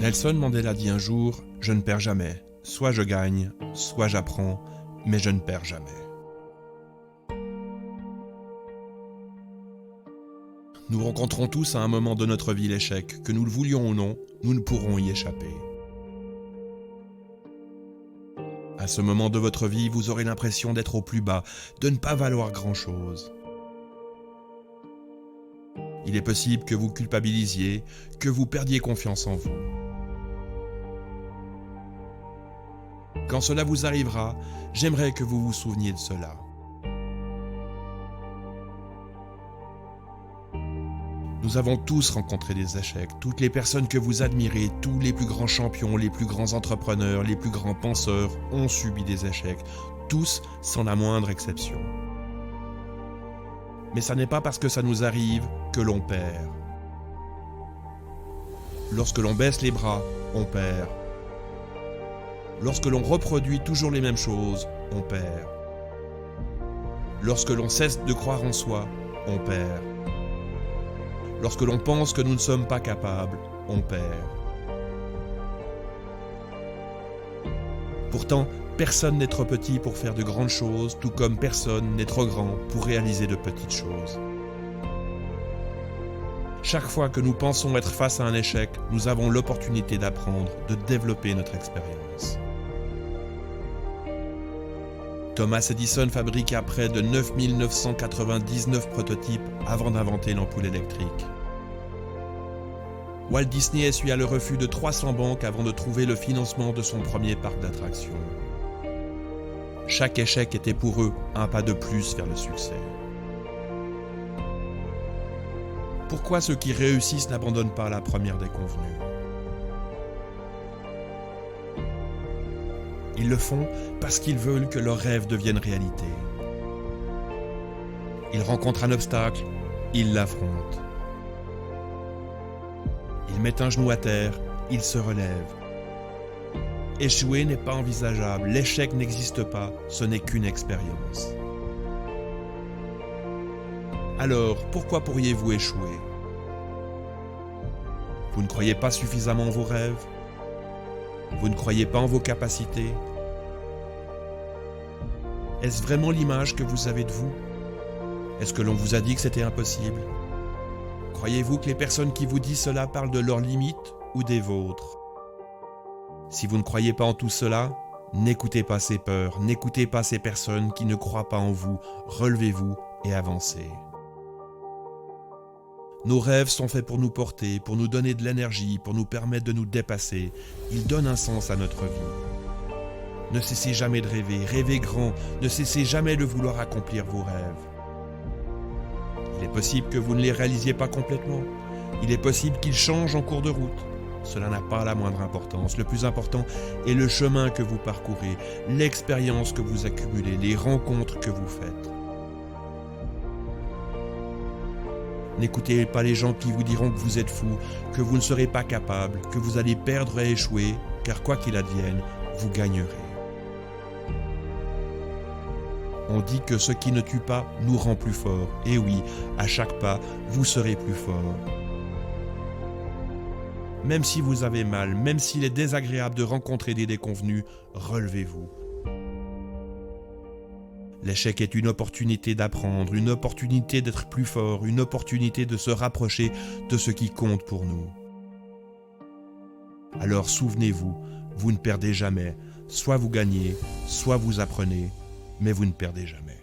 Nelson Mandela dit un jour « Je ne perds jamais. Soit je gagne, soit j'apprends, mais je ne perds jamais. » Nous rencontrons tous à un moment de notre vie l'échec, que nous le voulions ou non, nous ne pourrons y échapper. À ce moment de votre vie, vous aurez l'impression d'être au plus bas, de ne pas valoir grand-chose. Il est possible que vous culpabilisiez, que vous perdiez confiance en vous. Quand cela vous arrivera, j'aimerais que vous vous souveniez de cela. Nous avons tous rencontré des échecs. Toutes les personnes que vous admirez, tous les plus grands champions, les plus grands entrepreneurs, les plus grands penseurs ont subi des échecs. Tous sans la moindre exception. Mais ça n'est pas parce que ça nous arrive que l'on perd. Lorsque l'on baisse les bras, on perd. Lorsque l'on reproduit toujours les mêmes choses, on perd. Lorsque l'on cesse de croire en soi, on perd. Lorsque l'on pense que nous ne sommes pas capables, on perd. Pourtant, personne n'est trop petit pour faire de grandes choses, tout comme personne n'est trop grand pour réaliser de petites choses. Chaque fois que nous pensons être face à un échec, nous avons l'opportunité d'apprendre, de développer notre expérience. Thomas Edison fabriqua près de 9999 prototypes avant d'inventer l'ampoule électrique. Walt Disney essuya le refus de 300 banques avant de trouver le financement de son premier parc d'attractions. Chaque échec était pour eux un pas de plus vers le succès. Pourquoi ceux qui réussissent n'abandonnent pas la première déconvenue ? Ils le font parce qu'ils veulent que leurs rêves deviennent réalité. Ils rencontrent un obstacle, ils l'affrontent. Ils mettent un genou à terre, ils se relèvent. Échouer n'est pas envisageable, l'échec n'existe pas, ce n'est qu'une expérience. Alors, pourquoi pourriez-vous échouer ? Vous ne croyez pas suffisamment en vos rêves ? Vous ne croyez pas en vos capacités ? Est-ce vraiment l'image que vous avez de vous ? Est-ce que l'on vous a dit que c'était impossible ? Croyez-vous que les personnes qui vous disent cela parlent de leurs limites ou des vôtres ? Si vous ne croyez pas en tout cela, n'écoutez pas ces peurs, n'écoutez pas ces personnes qui ne croient pas en vous, relevez-vous et avancez. Nos rêves sont faits pour nous porter, pour nous donner de l'énergie, pour nous permettre de nous dépasser. Ils donnent un sens à notre vie. Ne cessez jamais de rêver, rêvez grand, ne cessez jamais de vouloir accomplir vos rêves. Il est possible que vous ne les réalisiez pas complètement. Il est possible qu'ils changent en cours de route. Cela n'a pas la moindre importance. Le plus important est le chemin que vous parcourez, l'expérience que vous accumulez, les rencontres que vous faites. N'écoutez pas les gens qui vous diront que vous êtes fou, que vous ne serez pas capable, que vous allez perdre et échouer, car quoi qu'il advienne, vous gagnerez. On dit que ce qui ne tue pas nous rend plus forts. Et oui, à chaque pas, vous serez plus fort. Même si vous avez mal, même s'il est désagréable de rencontrer des déconvenus, relevez-vous. L'échec est une opportunité d'apprendre, une opportunité d'être plus fort, une opportunité de se rapprocher de ce qui compte pour nous. Alors souvenez-vous, vous ne perdez jamais. Soit vous gagnez, soit vous apprenez, mais vous ne perdez jamais.